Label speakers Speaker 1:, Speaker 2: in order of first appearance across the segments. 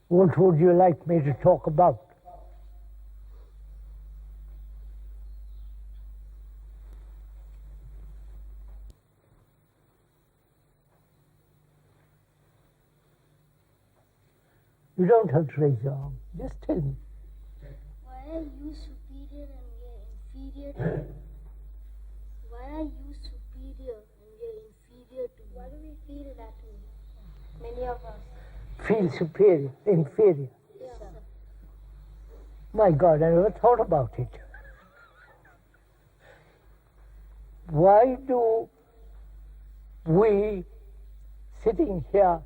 Speaker 1: What would you like me to talk about? You don't have to raise your arm. Just tell me.
Speaker 2: Why are you superior and we are inferior to you? Why are you superior and we are inferior to you? Why do we feel that way? Many of us.
Speaker 1: Feel superior, inferior.
Speaker 2: Yes, sir.
Speaker 1: My God, I never thought about it. Why do we, sitting here,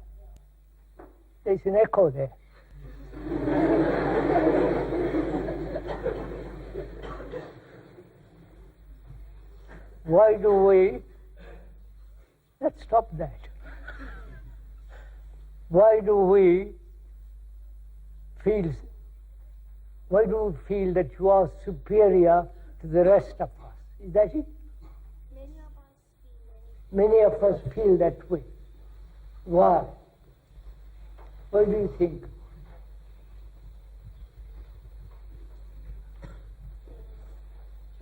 Speaker 1: there's an echo there. Why do we, let's stop that. Why do we feel that you are superior to the rest of us? Is that it? Many of us feel that way. Why? What do you think?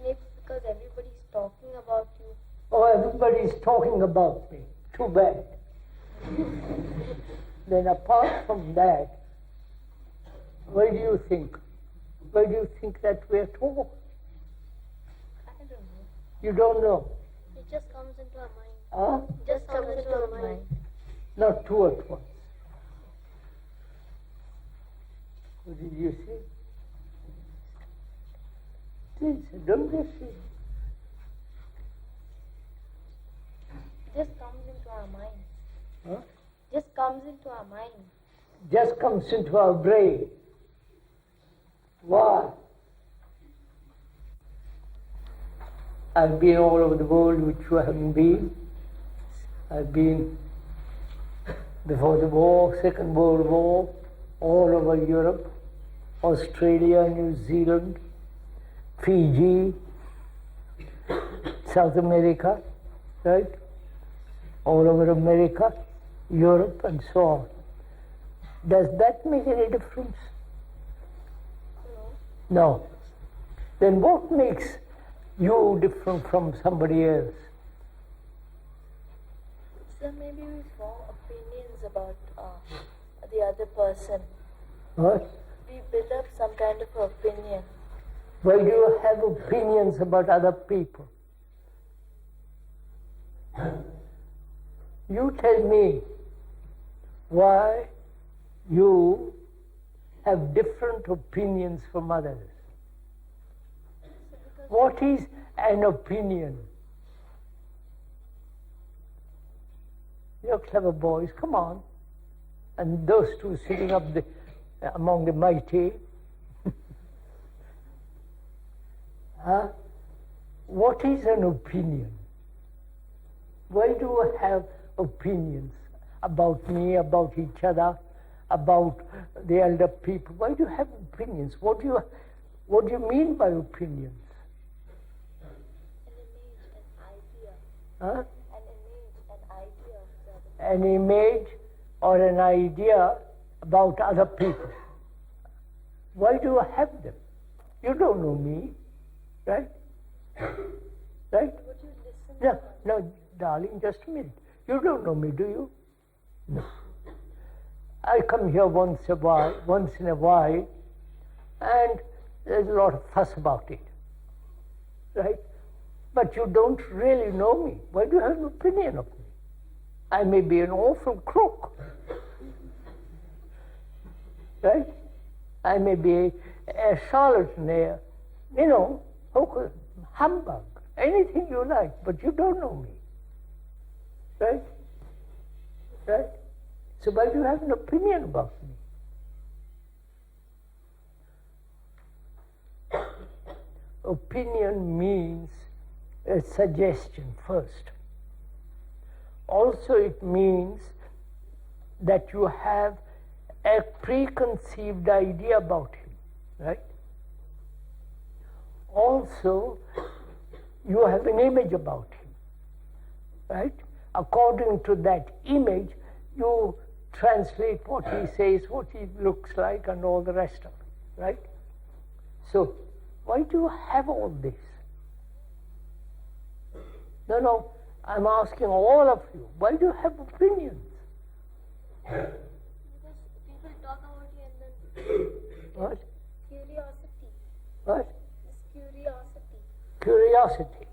Speaker 2: Maybe because everybody's talking about you.
Speaker 1: Oh, everybody's talking about me. Too bad. Then apart from that, why do you think? Why do you think that we're talking?
Speaker 2: I don't know.
Speaker 1: You don't know?
Speaker 2: It just comes into our mind.
Speaker 1: Huh?
Speaker 2: It just comes into our mind.
Speaker 1: Not two at once. What did you say? Please, don't just say.
Speaker 2: It just comes into our mind.
Speaker 1: Huh?
Speaker 2: Just comes into our mind.
Speaker 1: Just comes into our brain. Why? I've been all over the world, which you haven't been. I've been before the war, Second World War, all over Europe, Australia, New Zealand, Fiji, South America, right? All over America, Europe, and so on. Does that make any difference? No. Then what makes you different from somebody else?
Speaker 3: So maybe we form opinions about the other person.
Speaker 1: What?
Speaker 3: We build up some kind of opinion.
Speaker 1: Why do you have opinions about other people? You tell me why you have different opinions from others. What is an opinion? You're clever boys, come on. And those two sitting up among the mighty. Huh? What is an opinion? Why do you have opinions about me, about each other, about the elder people? Why do you have opinions? What do you mean by opinions?
Speaker 3: An image, an idea.
Speaker 1: Huh?
Speaker 3: An image, an idea of the other person.
Speaker 1: An image or an idea about other people. Why do you have them? You don't know me, right? Right?
Speaker 3: Would you listen
Speaker 1: No,
Speaker 3: to
Speaker 1: no, darling, just a minute. You don't know me, do you? No. I come here once in a while, and there's a lot of fuss about it, right? But you don't really know me. Why do you have an opinion of me? I may be an awful crook, right? I may be a charlatan, humbug, anything you like, but you don't know me, right? Right? So why do you have an opinion about me? Opinion means a suggestion first. Also it means that you have a preconceived idea about him, right? Also, you have an image about him, right? According to that image, you translate what he says, what he looks like, and all the rest of it, right? So, why do you have all this? No, I'm asking all of you, why do you have opinions?
Speaker 2: Because people talk about you and then
Speaker 1: What?
Speaker 2: curiosity.
Speaker 1: What?
Speaker 2: It's curiosity.
Speaker 1: Curiosity.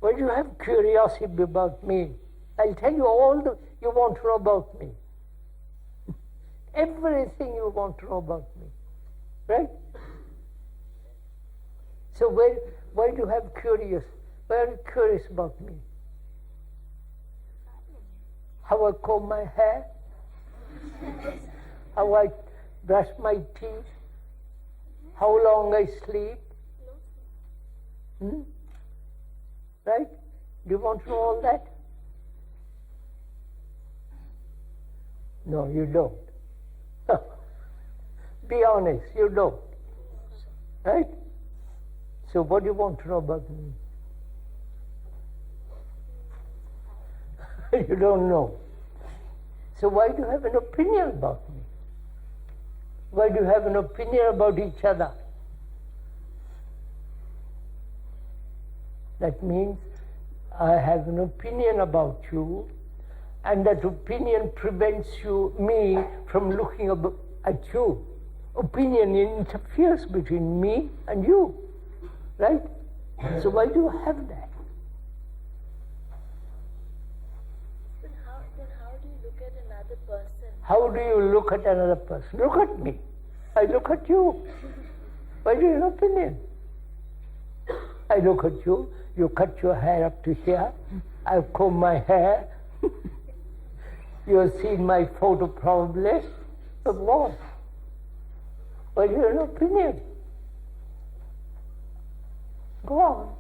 Speaker 1: Why do you have curiosity about me? I'll tell you all you want to know about me. Everything you want to know about me. Right? So why do you have curious? Why are you curious about me? How I comb my hair? How I brush my teeth? How long I sleep? Right? Do you want to know all that? No, you don't. Be honest, you don't. Right? So what do you want to know about me? You don't know. So why do you have an opinion about me? Why do you have an opinion about each other? That means I have an opinion about you, and that opinion prevents me from looking at you. Opinion interferes between me and you, right? So why do you have that?
Speaker 3: Then how do you look at another person?
Speaker 1: How do you look at another person? Look at me. I look at you. Why do you have an opinion? I look at you. You cut your hair up to here. I comb my hair. You have seen my photo probably. But what? Why do you have an opinion? Go on.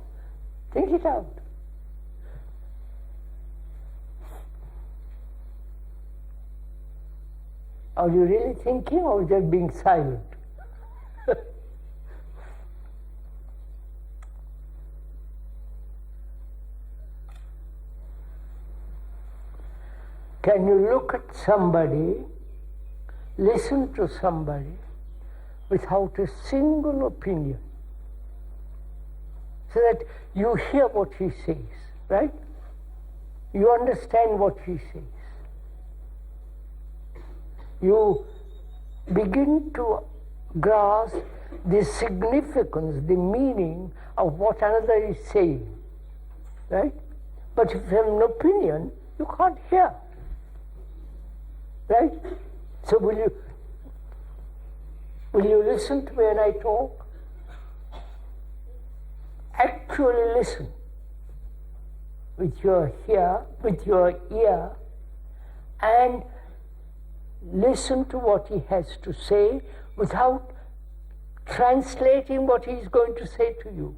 Speaker 1: Think it out. Are you really thinking or just being silent? Can you look at somebody, listen to somebody without a single opinion? So that you hear what he says, right? You understand what he says. You begin to grasp the significance, the meaning of what another is saying, right? But if you have an opinion, you can't hear, right? So will you listen to me when I talk? Actually listen with your ear, and listen to what he has to say without translating what he is going to say to you.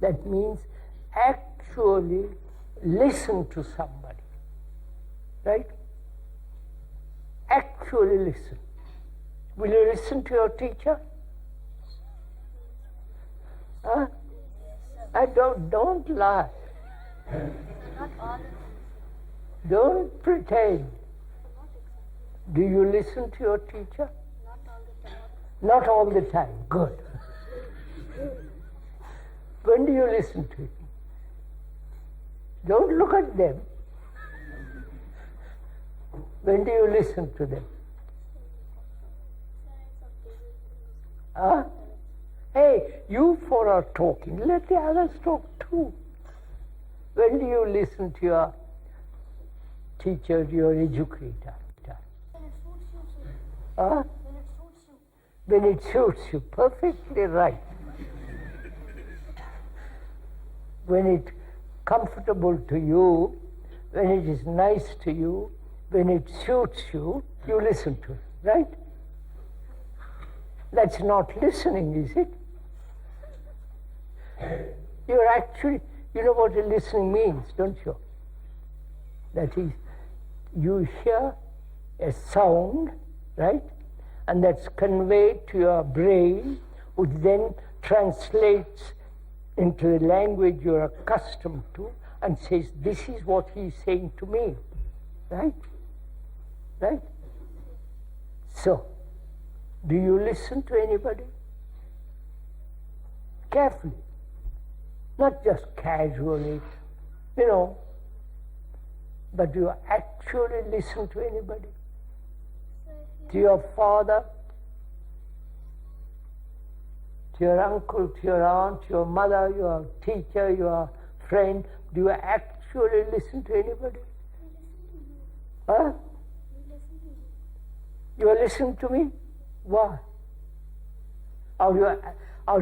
Speaker 1: That means actually listen to somebody, right? Actually listen. Will you listen to your teacher? Huh? I don't lie.
Speaker 2: Not all.
Speaker 1: Don't pretend. Do you listen to your teacher?
Speaker 2: Not all the time.
Speaker 1: Not all the time. Good. When do you listen to him? Don't look at them. When do you listen to them? Huh? Hey, you four are talking. Let the others talk too. When do you listen to your teacher, your educator?
Speaker 2: When it suits you, sir.
Speaker 1: Huh?
Speaker 2: When it suits you.
Speaker 1: When it suits you. Perfectly right. When it's comfortable to you, when it is nice to you, when it suits you, you listen to it, right? That's not listening, is it? You're actually, you know what listening means, don't you? That is, you hear a sound, right? And that's conveyed to your brain, which then translates into the language you're accustomed to and says, this is what he's saying to me, Right? Right? So, do you listen to anybody? Carefully. Not just casually, but do you actually listen to anybody? To your father, to your uncle, to your aunt, to your mother, your teacher, your friend, do you actually listen to anybody? Huh? You are listening to me? Why? Are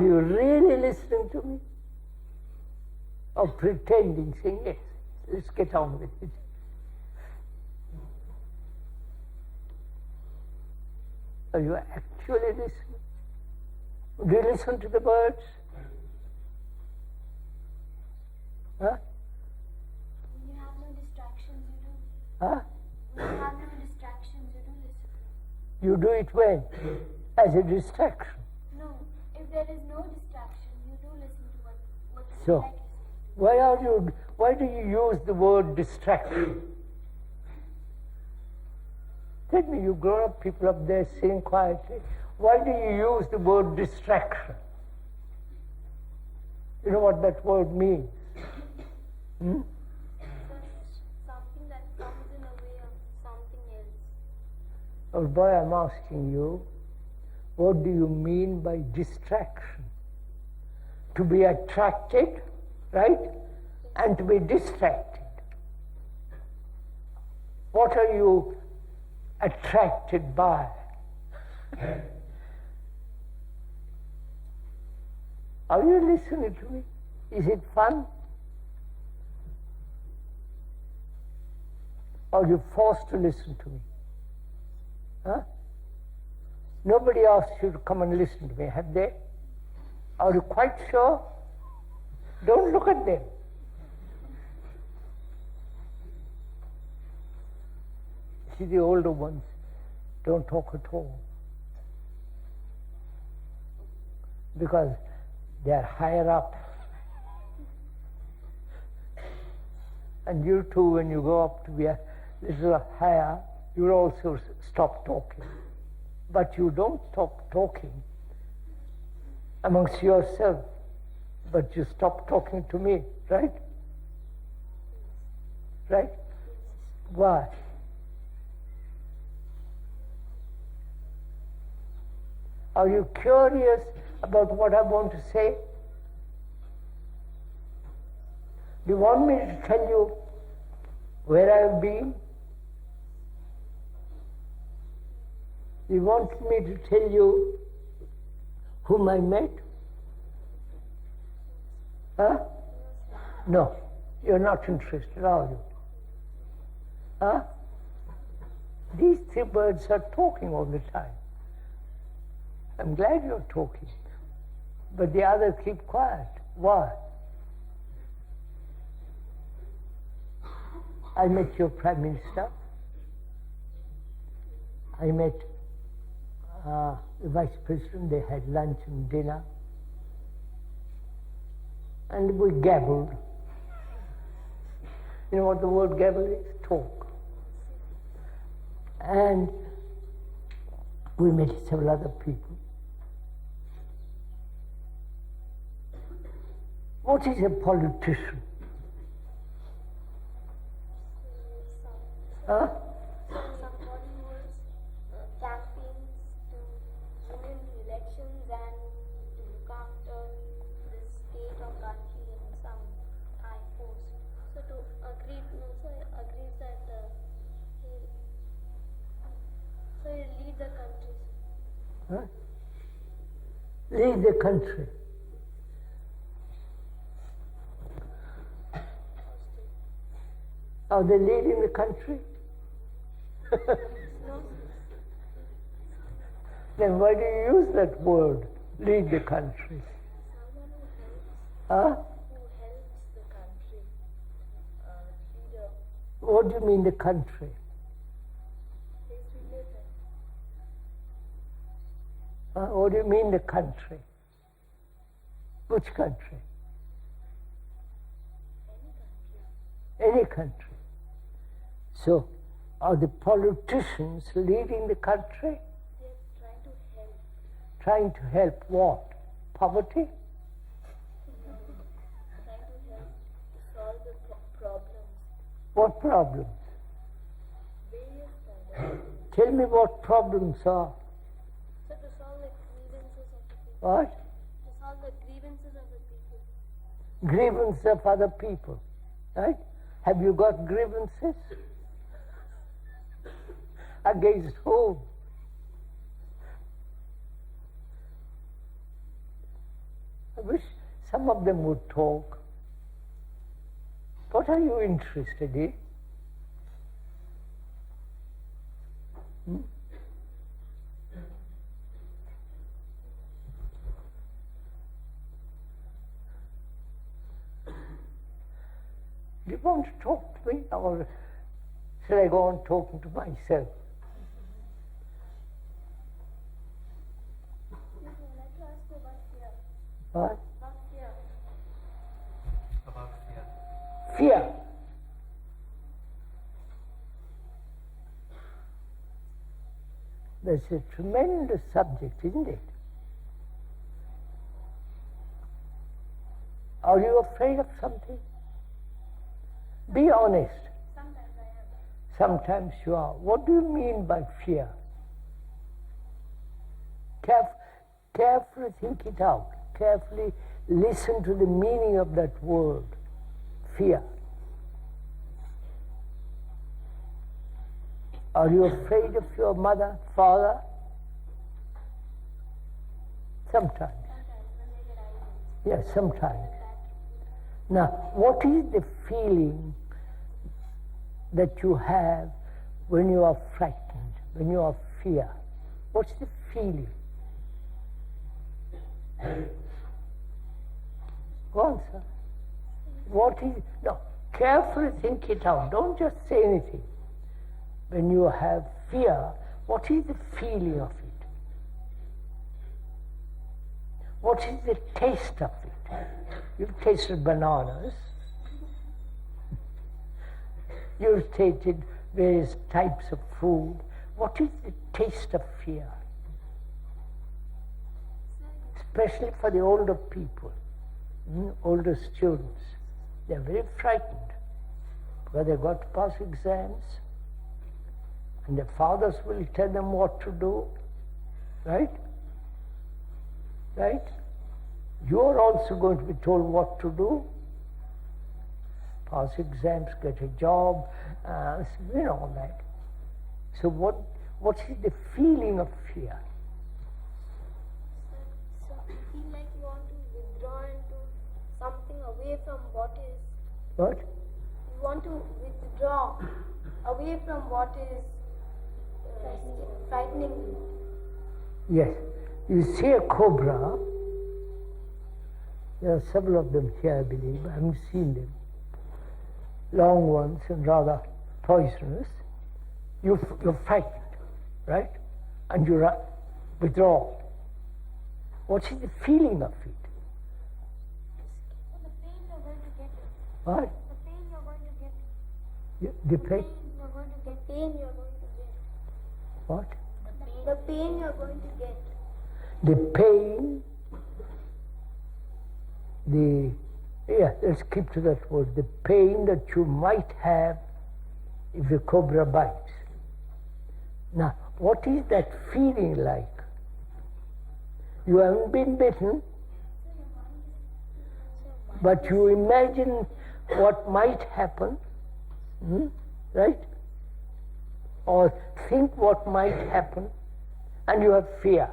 Speaker 1: you really listening to me? Or pretending, saying, yes, let's get on with it. Are you actually listening? Do you listen to the birds? Huh?
Speaker 2: When you have no distractions, you do.
Speaker 1: Huh?
Speaker 2: When you have no distractions, you do listen.
Speaker 1: You do it when? As a distraction.
Speaker 2: No, if there is no distraction, you do listen to what you
Speaker 1: So,
Speaker 2: like listening to.
Speaker 1: why do you use the word distraction? Tell me, you grown up people up there sitting quietly, why do you use the word distraction? You know what that word means?
Speaker 2: Something that comes in a way of something else.
Speaker 1: Oh boy, I'm asking you, what do you mean by distraction? To be attracted, right? And to be distracted. What are you attracted by? Are you listening to me? Is it fun? Or are you forced to listen to me? Huh? Nobody asked you to come and listen to me, have they? Are you quite sure? Don't look at them. See, the older ones don't talk at all. Because they are higher up. And you too, when you go up to be a little higher, you also stop talking. But you don't stop talking amongst yourself, but you stop talking to me, right? Right? Why? Are you curious about what I want to say? Do you want me to tell you where I have been? Do you want me to tell you whom I met? Huh? No, you're not interested, are you? Huh? These three birds are talking all the time. I'm glad you're talking. But the others keep quiet. Why? I met your Prime Minister. I met the Vice President. They had lunch and dinner. And we gabbled. You know what the word gabble is? Talk. And we met several other people. What is a politician? Huh?
Speaker 2: Somebody who campaigns to win elections and to look after the state or country in some high post. So to agree, agrees that he'll lead the country.
Speaker 1: Huh? Lead the country. Are they leading the country?
Speaker 2: No.
Speaker 1: Then why do you use that word, lead the country?
Speaker 2: Someone who helps.
Speaker 1: Huh?
Speaker 2: Who helps the country. Leader.
Speaker 1: What do you mean the country?
Speaker 2: His religion.
Speaker 1: What do you mean the country? Which country?
Speaker 2: Any country.
Speaker 1: Any country. So, Are the politicians leading the country?
Speaker 3: They're trying to help.
Speaker 1: Trying to help what? Poverty?
Speaker 3: Trying to help solve the problems.
Speaker 1: What problems?
Speaker 3: Various kinds of.
Speaker 1: Tell me what problems are.
Speaker 3: So to solve the grievances of the people.
Speaker 1: What?
Speaker 3: To solve the grievances of the people.
Speaker 1: Grievances of other people. Right? Have you got grievances? Against whom? I wish some of them would talk. What are you interested in? Do you want to talk to me, or shall I go on talking to myself?
Speaker 2: I'd like to ask you about fear.
Speaker 1: What?
Speaker 2: About fear.
Speaker 4: About fear.
Speaker 1: Fear. That's a tremendous subject, isn't it? Are you afraid of something? Be honest.
Speaker 2: Sometimes I am.
Speaker 1: Sometimes you are. What do you mean by fear? Carefully think it out. Carefully listen to the meaning of that word, fear. Are you afraid of your mother, father? Sometimes.
Speaker 2: Sometimes when they get angry.
Speaker 1: Yes, sometimes. Now, what is the feeling that you have when you are frightened, when you are fear? What's the feeling? Go on, sir. What is, no, carefully think it out. Don't just say anything. When you have fear, what is the feeling of it? What is the taste of it? You've tasted bananas. You've tasted various types of food. What is the taste of fear? Especially for the older people, older students. They're very frightened because they've got to pass exams and their fathers will tell them what to do. Right? Right? You're also going to be told what to do. Pass exams, get a job, all that. So what is the feeling of fear?
Speaker 2: So you feel like you want to withdraw into something away from what is.
Speaker 1: What?
Speaker 2: You want to withdraw away from what is frightening you.
Speaker 1: Yes. You see a cobra. There are several of them here, I believe. I haven't seen them. Long ones and rather poisonous. You're frightened, right? And you withdraw. What is the feeling of it?
Speaker 2: The pain you're going to get.
Speaker 1: What?
Speaker 2: The pain you're going to get.
Speaker 1: The pain?
Speaker 2: You're going to get. Pain you're going to get.
Speaker 1: What?
Speaker 2: The pain you're going to get.
Speaker 1: The pain, let's keep to that word, the pain that you might have if a cobra bites. Now, what is that feeling like? You haven't been bitten, but you imagine what might happen, right? Or think what might happen, and you have fear.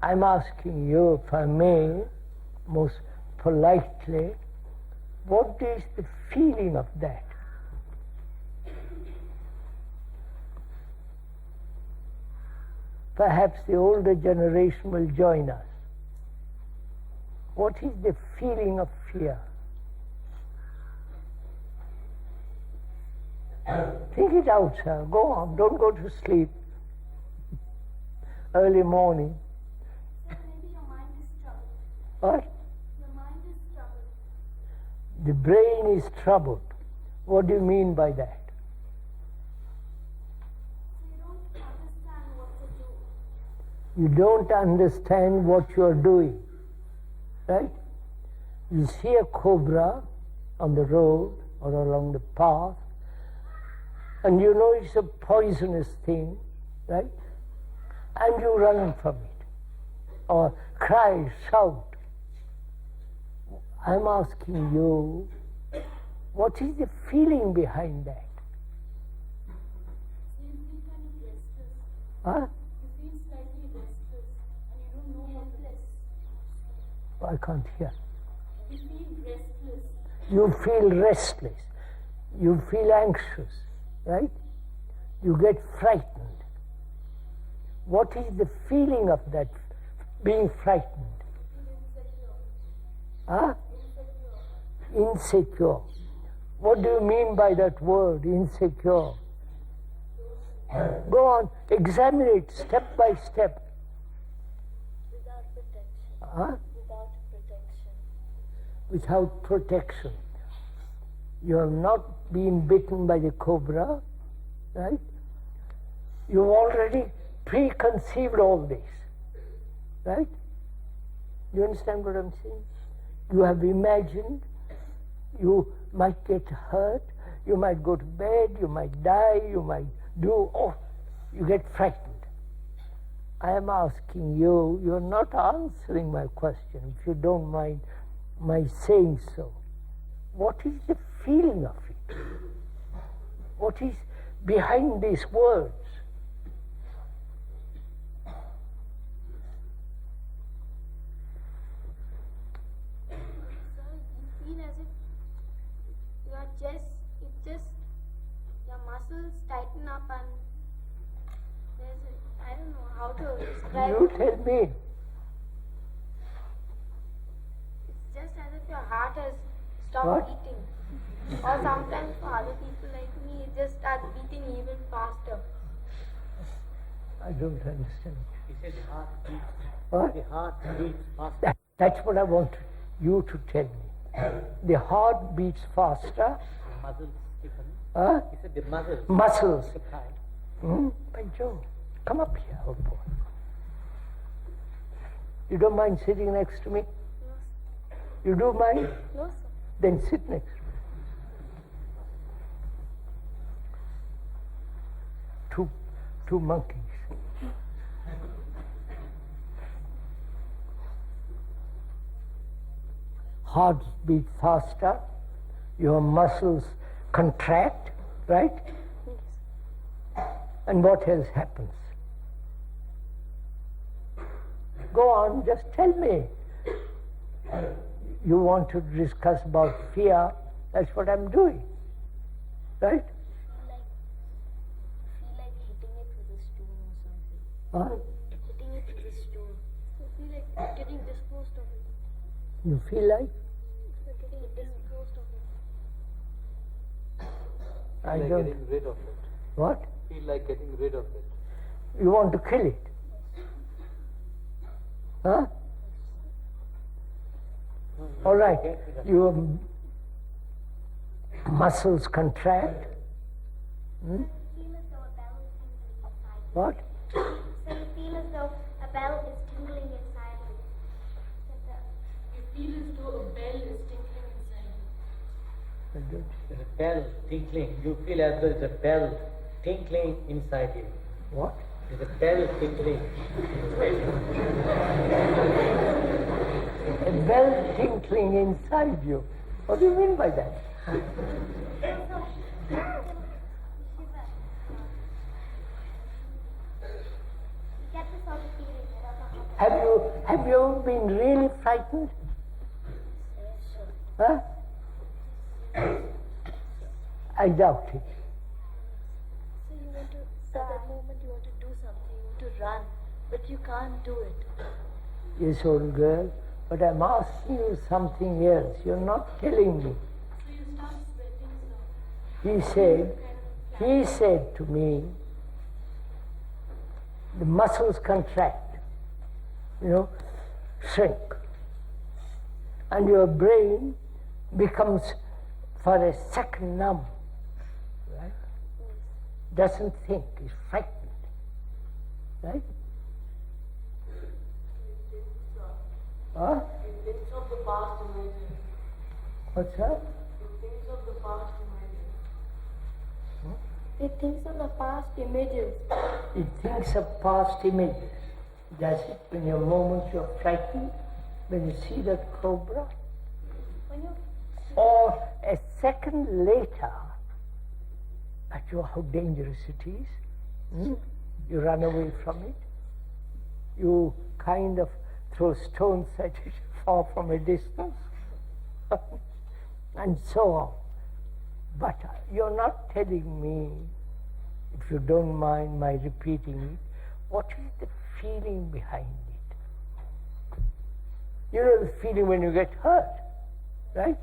Speaker 1: I'm asking you, if I may, most politely, what is the feeling of that? Perhaps the older generation will join us. What is the feeling of fear? Think it out, sir. Go on. Don't go to sleep. Early morning.
Speaker 2: Maybe your mind is troubled.
Speaker 1: What?
Speaker 2: Your mind is troubled.
Speaker 1: The brain is troubled. What do you mean by that? You don't understand what you are doing, right? You see a cobra on the road or along the path, and you know it's a poisonous thing, right? And you run from it, or cry, shout. I'm asking you, what is the feeling behind that?
Speaker 3: You feel kind of restless.
Speaker 1: Huh?
Speaker 3: You feel slightly restless and you don't know what to do.
Speaker 1: I can't hear.
Speaker 3: You feel restless.
Speaker 1: You feel restless. You feel anxious, right? You get frightened. What is the feeling of that being frightened? Huh? Insecure. What do you mean by that word, insecure? Go on, examine it step by step.
Speaker 3: Without protection.
Speaker 1: Huh?
Speaker 3: Without protection.
Speaker 1: Without protection. You have not been bitten by the cobra, right? You've already preconceived all this, right? You understand what I'm saying? You have imagined you might get hurt, you might go to bed, you might die, you might you get frightened. I am asking you, you're not answering my question, if you don't mind my saying so. What is the feeling of it? What is behind these words?
Speaker 2: You feel as if your muscles tighten up and I don't know how to describe
Speaker 1: You
Speaker 2: it.
Speaker 1: tell me.
Speaker 2: It's just as if your heart has stopped
Speaker 1: What?
Speaker 2: beating. Or sometimes for other people like me, it just starts beating even faster.
Speaker 1: I don't understand.
Speaker 4: He said the heart beats.
Speaker 1: What?
Speaker 4: The heart beats faster.
Speaker 1: That's what I want you to tell me. The heart beats faster.
Speaker 4: The muscles stiffen.
Speaker 1: Huh?
Speaker 4: He said the muscles.
Speaker 1: Muscles.
Speaker 4: Tight.
Speaker 1: By Jove, come up here, old boy. You don't mind sitting next to me?
Speaker 2: No,
Speaker 1: You do mind?
Speaker 2: no sir.
Speaker 1: Then sit next to me. Two monkeys. Heart beat faster, your muscles contract, right? And what else happens? Go on, just tell me. You want to discuss about fear, that's what I'm doing, right?
Speaker 3: Feel like hitting it with a stone or something.
Speaker 1: Huh?
Speaker 3: Hitting it with a stone.
Speaker 2: I feel like getting disposed of it.
Speaker 1: You feel like?
Speaker 2: Getting disposed of it.
Speaker 1: I
Speaker 4: Feel like
Speaker 1: don't.
Speaker 4: getting rid of it.
Speaker 1: What?
Speaker 4: Feel like getting rid of it.
Speaker 1: You want to kill it? Huh? All right. Your muscles contract.
Speaker 2: I feel as though a bell is tingling inside me.
Speaker 1: What?
Speaker 2: So you feel as though a bell is tingling inside you.
Speaker 3: You feel as though a bell is tinkling inside you.
Speaker 1: I don't.
Speaker 4: There's a bell tinkling. You feel as though there's a bell tinkling inside you.
Speaker 1: What?
Speaker 4: There's a bell tinkling.
Speaker 1: A bell tinkling inside you. What do you mean by that?
Speaker 2: Get this sort of feeling. I don't know how to
Speaker 1: Have you ever been really frightened? Huh? I doubt it.
Speaker 3: So you want to, at that moment you want to do something, you want to run, but you can't do it.
Speaker 1: Yes, old girl, but I'm asking you something else. You're not telling me.
Speaker 3: So you start sweating, so
Speaker 1: He said to me, the muscles contract, shrink. And your brain becomes for a second numb, right? Doesn't think, is frightened, right? What's that?
Speaker 3: It thinks of the past images.
Speaker 1: It thinks of past images. Does it? When you're moments you're frightened, when you see that cobra?
Speaker 3: When you
Speaker 1: Or a second later, at you how dangerous it is. You run away from it. You kind of throw stones at it far from a distance. And so on. But you're not telling me, if you don't mind my repeating it, what is the feeling behind it? You know the feeling when you get hurt, right?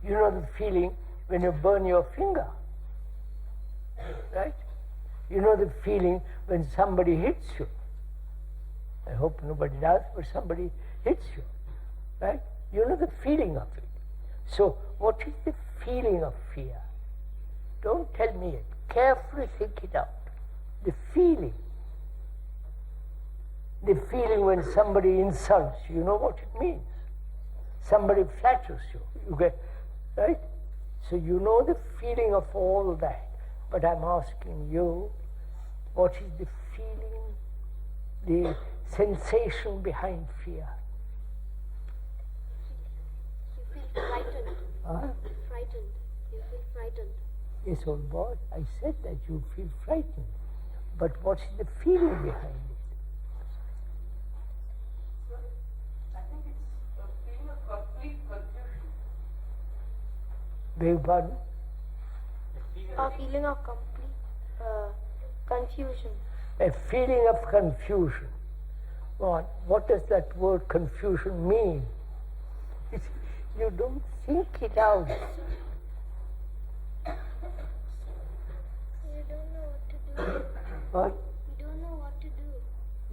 Speaker 1: You know the feeling when you burn your finger, right? You know the feeling when somebody hits you. I hope nobody does, but somebody hits you, right? You know the feeling of it. So, what is the feeling of fear? Don't tell me it. Carefully think it out. The feeling. The feeling when somebody insults you, you know what it means. Somebody flatters you, you get, right? So you know the feeling of all that. But I'm asking you, what is the feeling, the sensation behind fear?
Speaker 2: You feel frightened.
Speaker 1: Huh?
Speaker 2: Frightened. You feel frightened.
Speaker 1: Yes, old boy, I said that you feel frightened. But what is the feeling behind it?
Speaker 5: I think it's a feeling of complete confusion.
Speaker 1: Beg your pardon?
Speaker 2: A feeling of complete confusion.
Speaker 1: A feeling of confusion. What does that word confusion mean? You don't think it out.
Speaker 2: You don't know what to do.
Speaker 1: What?
Speaker 2: You don't know what to do.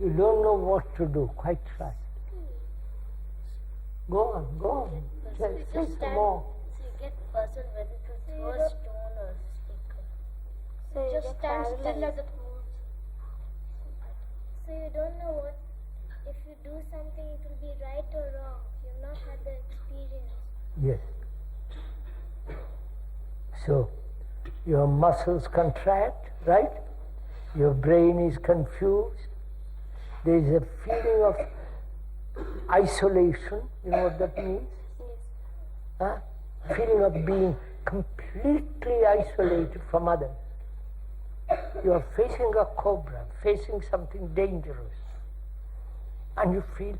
Speaker 1: You don't know what to do. Quite right. Go on, go on. Say some more.
Speaker 2: So you get puzzled whether to throw a stone or stick. So you just stand still as it moves. So you don't know what, if you do something it will be right or wrong. You've not had the experience.
Speaker 1: Yes. So, your muscles contract, right? Your brain is confused. There is a feeling of isolation. You know what that means? Huh? Feeling of being completely isolated from others. You are facing a cobra, facing something dangerous, and you feel,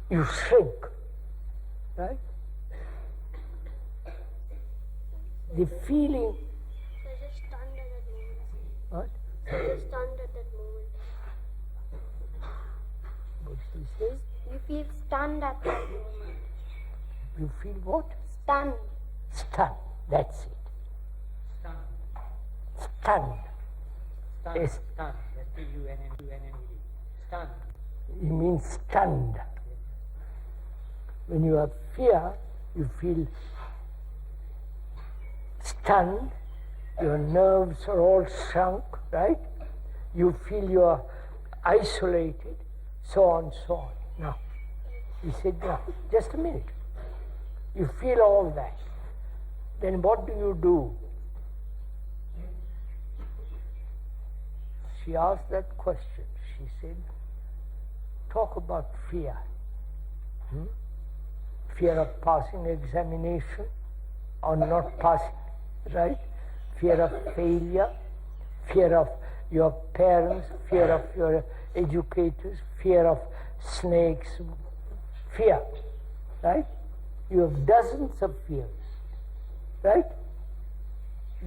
Speaker 1: you shrink, right? The feeling,
Speaker 2: So you're just stunned at that moment.
Speaker 1: what?
Speaker 2: So you're stunned at that moment.
Speaker 1: What did he say?
Speaker 2: You feel stunned at that moment.
Speaker 1: You feel what?
Speaker 2: Stunned.
Speaker 1: Stunned. That's it.
Speaker 4: Stunned.
Speaker 1: Stunned.
Speaker 4: Stunned.
Speaker 1: Yes.
Speaker 4: Stunned. S-T-U-N-N-U-N-N-E-D. Stunned.
Speaker 1: It means stunned. When you have fear, you feel stunned. Your nerves are all shrunk, right? You feel you are isolated, so on, so on. Now, he said, now, just a minute. You feel all that. Then what do? She asked that question. She said, talk about fear. Fear of passing examination or not passing, right? Fear of failure, fear of your parents, fear of your educators, fear of snakes, fear, right? You have dozens of fears, right?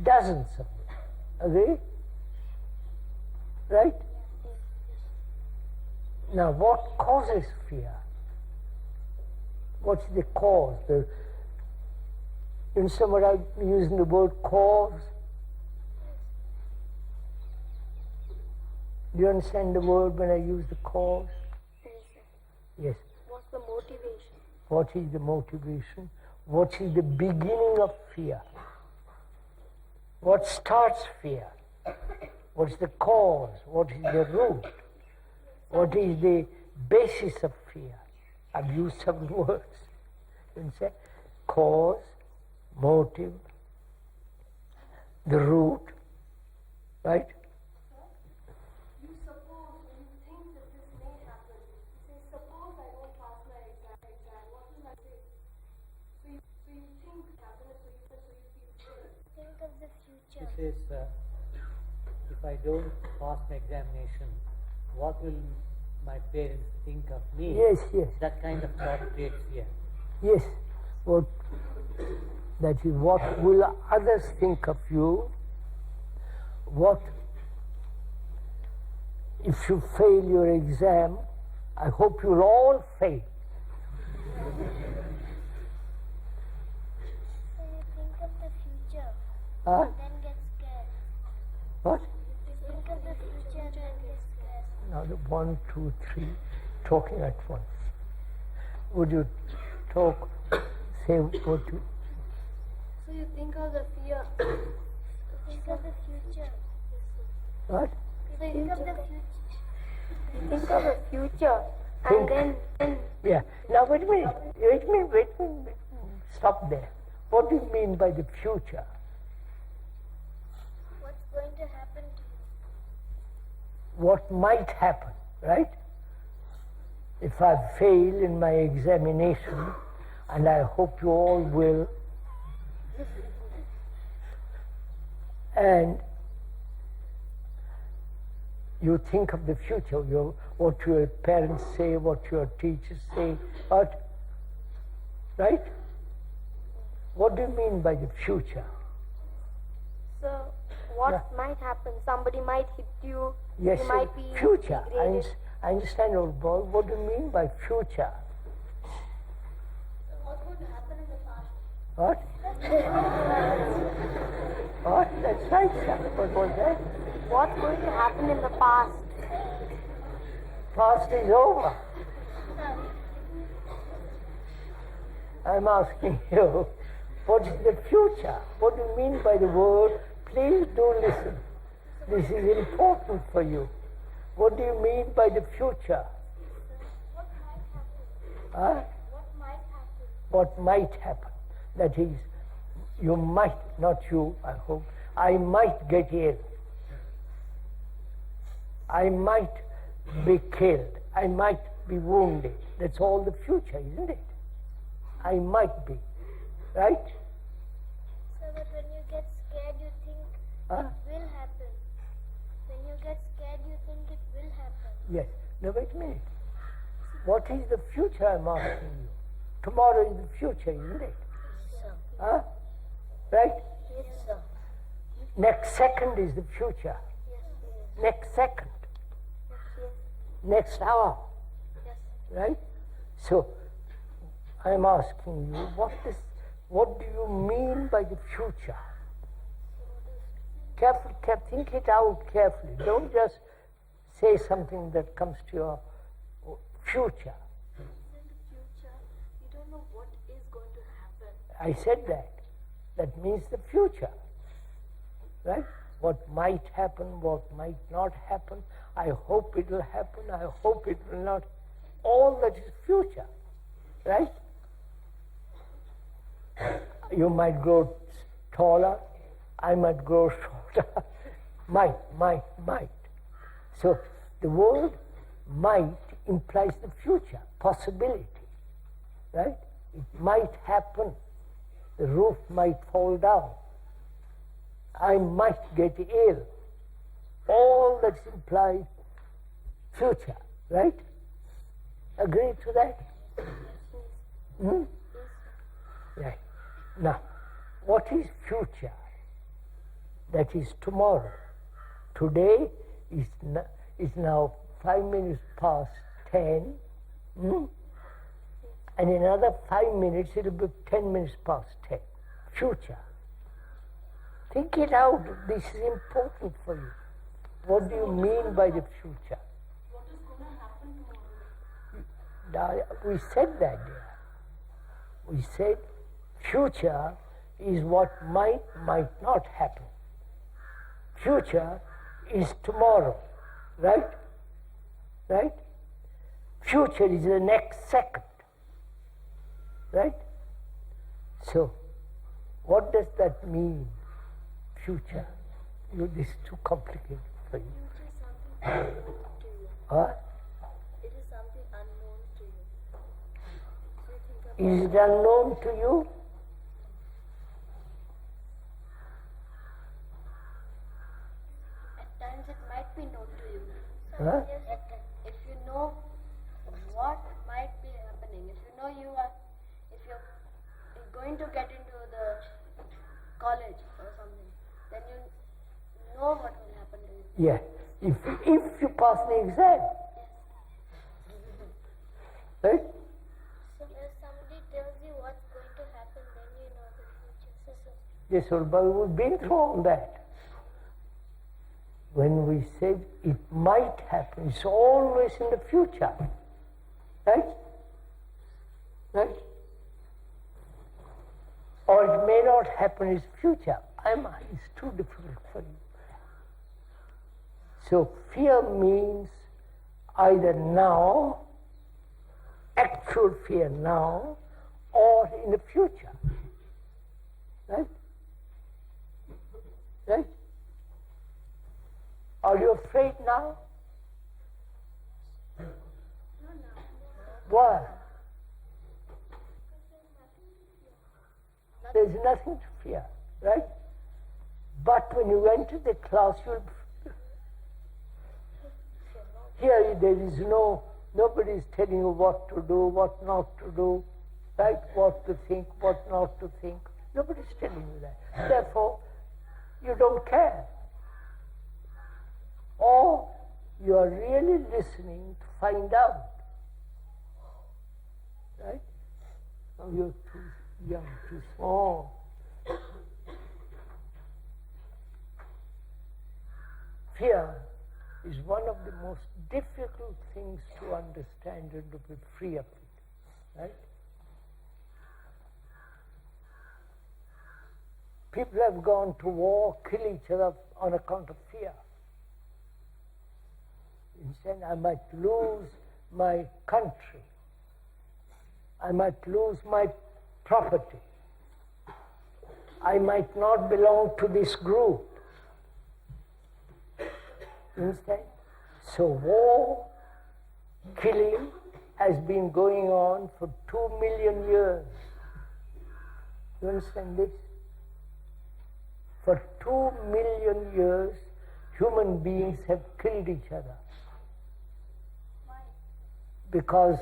Speaker 1: Dozens of them. Agree? Right? Now, what causes fear? What's the cause? You understand what I'm using the word cause? Do you understand the word when I use the cause? Yes.
Speaker 2: What's the motivation?
Speaker 1: What is the motivation? What is the beginning of fear? What starts fear? What's the cause? What is the root? What is the basis of fear? I've used some words. You say cause, motive, the root, right?
Speaker 3: You suppose, when you think that this may happen, you say, suppose I don't pass my exam, what will I say? So you think happiness, so you feel scared.
Speaker 2: Think of the future.
Speaker 4: This is, if I don't pass my examination, what will my parents think of me?
Speaker 1: Yes, yes.
Speaker 4: That kind of thought creates fear.
Speaker 1: Yes, that is what will others think of you? What if you fail your exam? I hope you'll all fail.
Speaker 2: So you think of the future,
Speaker 1: Huh?
Speaker 2: then get scared.
Speaker 1: What?
Speaker 2: You think of the future, then get scared.
Speaker 1: Now the 1, 2, 3, talking at once. Would you talk? Say what you.
Speaker 3: So you think of the fear.
Speaker 2: Think of the future.
Speaker 1: What?
Speaker 2: Think of the future.
Speaker 3: Think of the future,
Speaker 1: Think.
Speaker 3: and then
Speaker 1: Yeah. Now wait a minute. Wait a minute. Stop there. What do you mean by the future?
Speaker 2: What's going to happen to you?
Speaker 1: What might happen, right? If I fail in my examination, and I hope you all will, and you think of the future, what your parents say, what your teachers say, but, right? What do you mean by the future?
Speaker 3: so what
Speaker 1: Yeah.
Speaker 3: might happen? Somebody might hit you.
Speaker 1: Yes,
Speaker 3: you might be
Speaker 1: future.
Speaker 3: degraded.
Speaker 1: I understand, old boy. What do you mean by future?
Speaker 3: What's going to happen in the past?
Speaker 1: What? What? That's right, sir. What was that?
Speaker 3: What's going to happen in the past?
Speaker 1: Past is over. I'm asking you, what is the future? What do you mean by the word? Please do listen. This is important for you. What do you mean by the future?
Speaker 2: What might happen?
Speaker 1: Huh?
Speaker 2: What might happen?
Speaker 1: What might happen? That is, you might, not you, I hope, I might get ill. I might be killed. I might be wounded. That's all the future, isn't it? I might be. Right?
Speaker 2: So that when you get scared, you think
Speaker 1: Huh?
Speaker 2: it will happen. When you get scared, you think it will happen.
Speaker 1: Yes. Now wait a minute. What is the future I'm asking you? Tomorrow is the future, isn't it? Huh? Right?
Speaker 2: Yes, sir.
Speaker 1: Next second is the future. Next second. Next hour. Right? So I'm asking you, what do you mean by the future? Careful, think it out carefully. Don't just say something that comes to your future.
Speaker 3: In the future, you don't know what is going to happen.
Speaker 1: I said that. That means the future. Right? What might happen, what might not happen. I hope it will happen, I hope it will not. All that is future. Right? You might grow taller, I might grow shorter. Might. So the word might implies the future, possibility. Right? It might happen. The roof might fall down. I might get ill. All that's implied future, right? Agree to that? Hmm? Right. Now, what is future? That is tomorrow. Today is now 5 minutes past 10. Hmm? And in another 5 minutes, it will be 10 minutes past 10. Future. Think it out. This is important for you. What do you mean by the future?
Speaker 3: What is going to happen tomorrow?
Speaker 1: Now, we said that, dear. We said future is what might not happen. Future is tomorrow, right? Right? Future is the next second, right? So, what does that mean, future? This is too complicated for you.
Speaker 2: Future is something unknown to you.
Speaker 1: Huh?
Speaker 2: It is something unknown to you. So you think about
Speaker 1: Is it unknown to you?
Speaker 2: at times it might be known to you.
Speaker 1: Huh?
Speaker 2: If you know what might be happening, if you know if you're going to get into the college or something, then you know what will happen to you.
Speaker 1: Yeah. If you pass the exam. Right?
Speaker 2: So if somebody tells you what's going to happen, then you know the future.
Speaker 1: Yes, well, but we've been through all that. When we said it might happen, it's always in the future. Right? Right? Or it may not happen in future. It's too difficult for you. So fear means either now, actual fear now, or in the future. Right? Right? Are you afraid now? Why? There's nothing to fear, right? But when you enter the class, here there is nobody is telling you what to do, what not to do, right? What to think, what not to think. Nobody's telling you that. Therefore, you don't care. Or you are really listening to find out. Right? Now you're too young, too small. Fear is one of the most difficult things to understand and to be free of it. Right? People have gone to war, kill each other on account of fear. Instead, I might lose my country. I might lose my property. I might not belong to this group. Understand? So war, killing has been going on for 2 million years. You understand this? For 2 million years, human beings have killed each other.
Speaker 2: Why?
Speaker 1: Because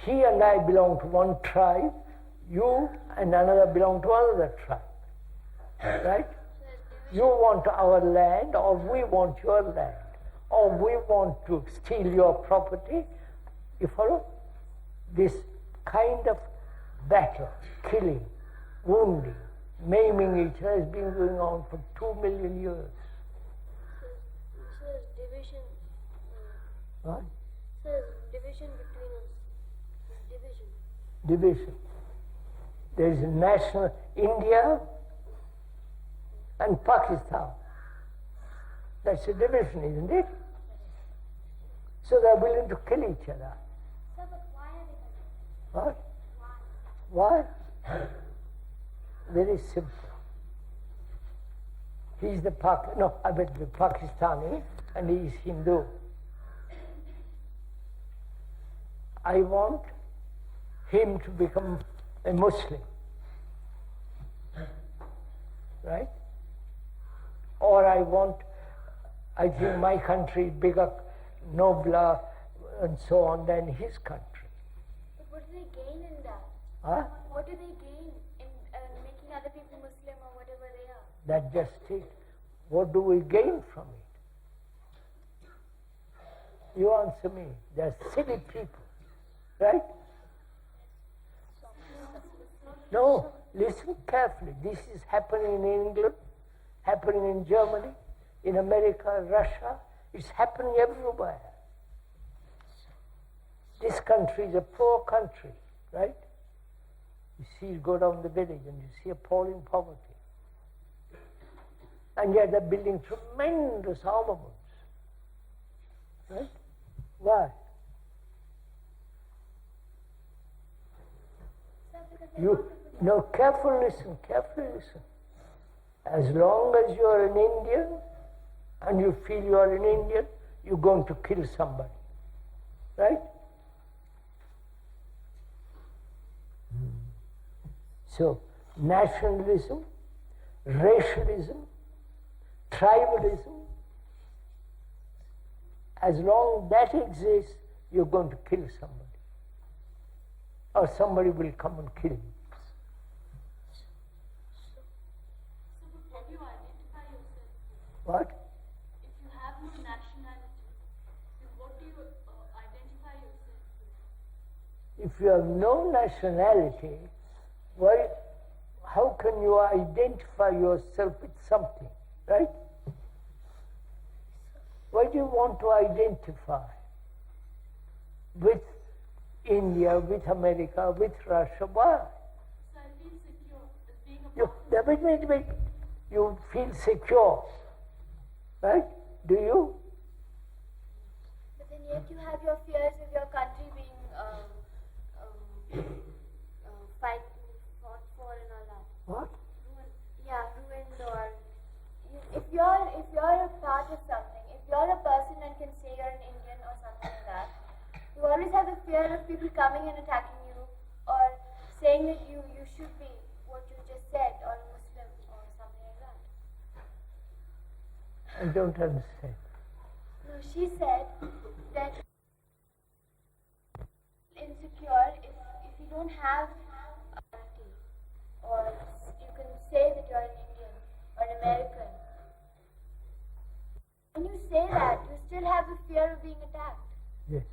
Speaker 1: he and I belong to one tribe, you and another belong to another tribe. Right? You want our land, or we want your land, or we want to steal your property. You follow? This kind of battle, killing, wounding, maiming each other has been going on for 2 million years.
Speaker 2: So there's division.
Speaker 1: Right?
Speaker 2: So there's division between us. Division.
Speaker 1: Division. There is national India and Pakistan. That's a division, isn't it? So they're willing to kill each other.
Speaker 2: Sir, but why are they?
Speaker 1: What? Why? Very simple. He's the Pakistani and he is Hindu. I want him to become a Muslim. Right? Or I think my country is bigger, nobler, and so on than his country.
Speaker 2: But what do they gain in that?
Speaker 1: Huh?
Speaker 2: What do they gain in making other people Muslim or whatever they are?
Speaker 1: That's just it. What do we gain from it? You answer me. They're silly people. Right? No, listen carefully. This is happening in England, happening in Germany, in America, Russia. It's happening everywhere. This country is a poor country, right? You go down the village and you see appalling poverty. And yet they're building tremendous armaments. Right? Why? No, carefully listen. As long as you are an Indian and you feel you are an Indian, you're going to kill somebody. Right? So, nationalism, racialism, tribalism, as long as that exists, you're going to kill somebody. Or somebody will come and kill you.
Speaker 3: So, but what do you identify yourself with?
Speaker 1: What?
Speaker 3: If you have no nationality, then what do you identify yourself with?
Speaker 1: If you have no nationality, why, how can you identify yourself with something, right? Why do you want to identify with India, with America, with Russia? Why?
Speaker 3: So I feel secure as being a
Speaker 1: Wait. You feel secure, right? Do you?
Speaker 2: But then yet you have your fears of your country being fought for and all that.
Speaker 1: What?
Speaker 2: Ruined or if you're a part of something, if you're a person and can say you're an Indian or something like that, you always have the fear of people coming and attacking you or saying that you should be what you just said or Muslim or something like that.
Speaker 1: I don't understand.
Speaker 2: No, she said that insecure if you don't have identity or you can say that you're an Indian or an American. When you say that, you still have the fear of being attacked.
Speaker 1: Yes.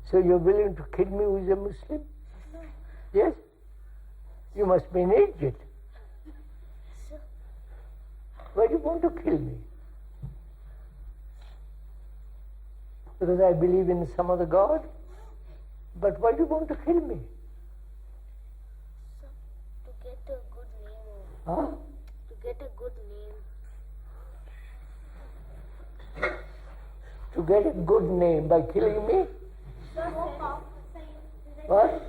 Speaker 1: So you're willing to kill me who is a Muslim?
Speaker 2: No.
Speaker 1: Yes? You must be an idiot.
Speaker 2: So,
Speaker 1: Why do you want to kill me? Because I believe in some other God? But why do you want to kill me?
Speaker 2: to get a good name.
Speaker 1: Huh?
Speaker 2: To get a good name.
Speaker 1: To get a good name by killing me? What?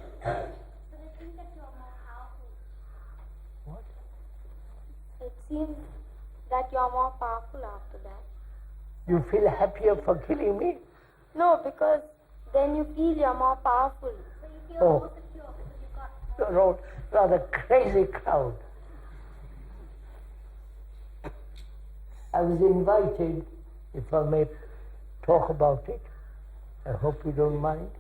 Speaker 1: What?
Speaker 2: It seems that you're more powerful after that.
Speaker 1: You feel happier for killing me?
Speaker 2: No, because then you feel you're more powerful. So you feel
Speaker 1: Oh.
Speaker 2: more secure because you got
Speaker 1: No, rather crazy crowd. I was invited, if I may talk about it, I hope you don't mind.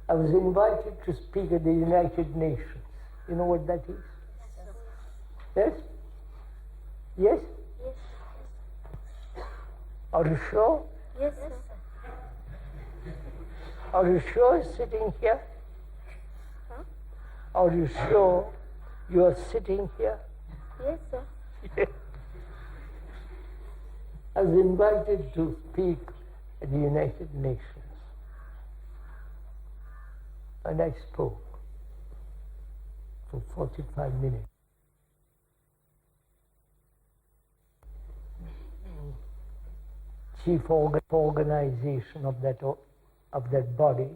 Speaker 1: I was invited to speak at the United Nations. You know what that is? Yes? Yes?
Speaker 2: Yes.
Speaker 1: Are you sure?
Speaker 2: Yes, sir.
Speaker 1: Are you sure sitting here?
Speaker 2: Huh?
Speaker 1: Are you sure you are sitting here?
Speaker 2: Yes, sir.
Speaker 1: I was invited to speak at the United Nations. And I spoke for 45 minutes. Chief organization of that body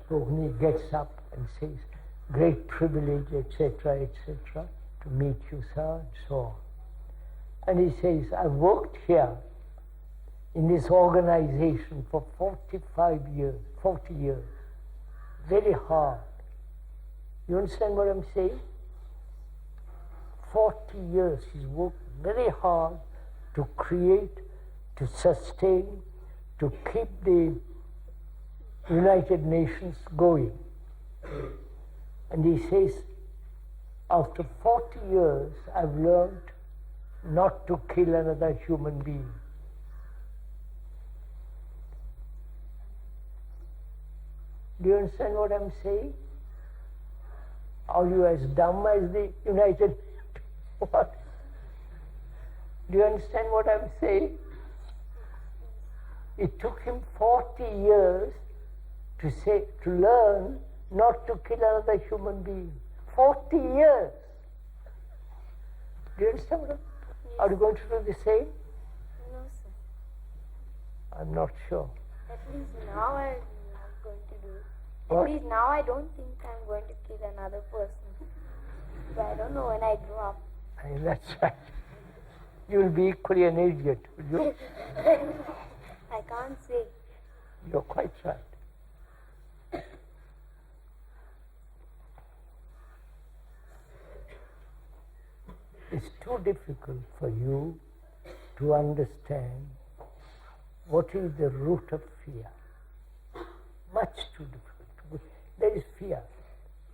Speaker 1: spoke, and he gets up and says, "Great privilege, etc., etc., to meet you, sir," and so on. And he says, "I've worked here in this organization for 40 years, very hard." You understand what I'm saying? 40 years he's worked very hard to create, to sustain, to keep the United Nations going. And he says, after 40 years, I've learned not to kill another human being. Do you understand what I'm saying? Are you as dumb as the United What? Do you understand what I'm saying? It took him 40 years to learn not to kill another human being. 40 years. Do you understand what Are you going to do the same?
Speaker 2: No, sir.
Speaker 1: I'm not sure.
Speaker 2: At least now I'm not going to do it.
Speaker 1: What?
Speaker 2: At least now I don't think I'm going to kill another person. But I don't know when I grow up.
Speaker 1: And that's right. You'll be equally an idiot, will you?
Speaker 2: I can't say.
Speaker 1: You're quite right. It's too difficult for you to understand what is the root of fear. Much too difficult. There is fear.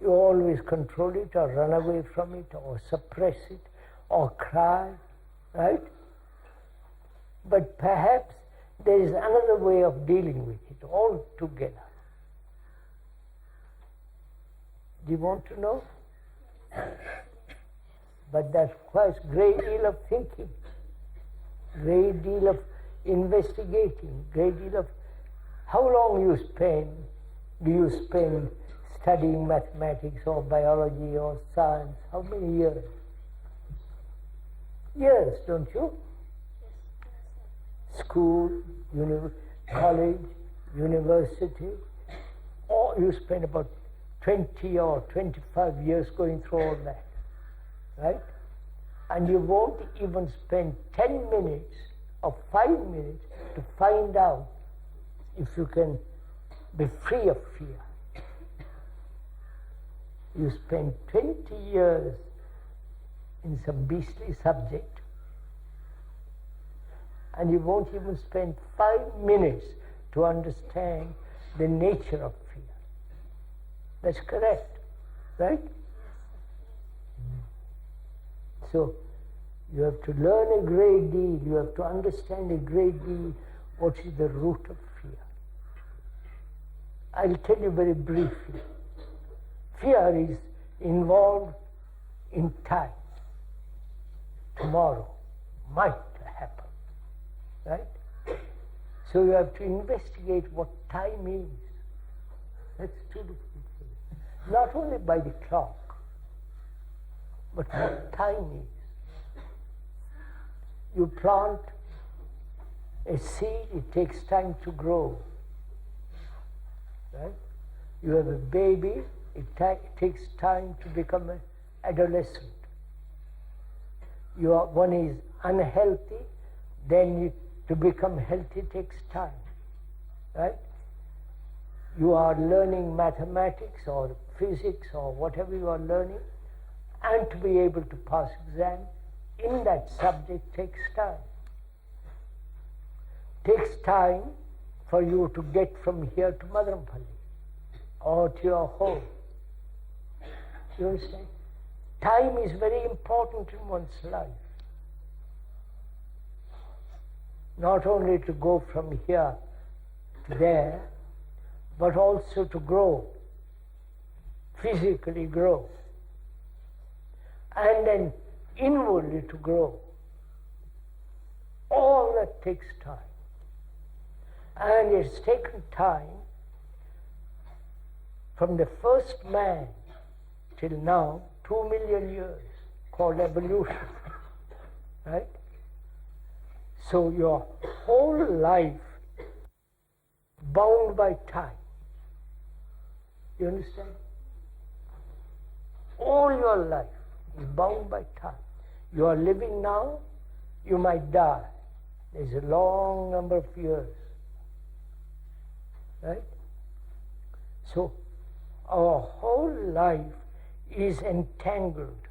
Speaker 1: You always control it or run away from it or suppress it or cry, right? But perhaps there is another way of dealing with it altogether. Do you want to know? But that requires great deal of thinking, great deal of investigating, great deal of... How long do you spend studying mathematics or biology or science? How many years? Years, don't you? School, college, university, or you spend about 20 or 25 years going through all that, right? And you won't even spend 10 minutes or 5 minutes to find out if you can be free of fear. You spend 20 years in some beastly subject, and you won't even spend 5 minutes to understand the nature of fear. That's correct, right? So, you have to learn a great deal, you have to understand a great deal what is the root of fear. I'll tell you very briefly. Fear is involved in time. Tomorrow might happen, right? So you have to investigate what time is. That's too difficult for you. Not only by the clock, but what time is. You plant a seed, it takes time to grow, right? You have a baby, it takes time to become an adolescent. One is unhealthy, then to become healthy takes time, right? You are learning mathematics or physics or whatever you are learning, and to be able to pass exam in that subject takes time. Takes time for you to get from here to Madanampalli or to your home. You understand? Time is very important in one's life. Not only to go from here to there, but also to grow, physically grow, and then inwardly to grow. All that takes time. And it's taken time from the first man till now, 2 million years, called evolution, right? So your whole life bound by time. You understand? All your life is bound by time. You are living now, you might die. There's a long number of years. Right? So our whole life is entangled,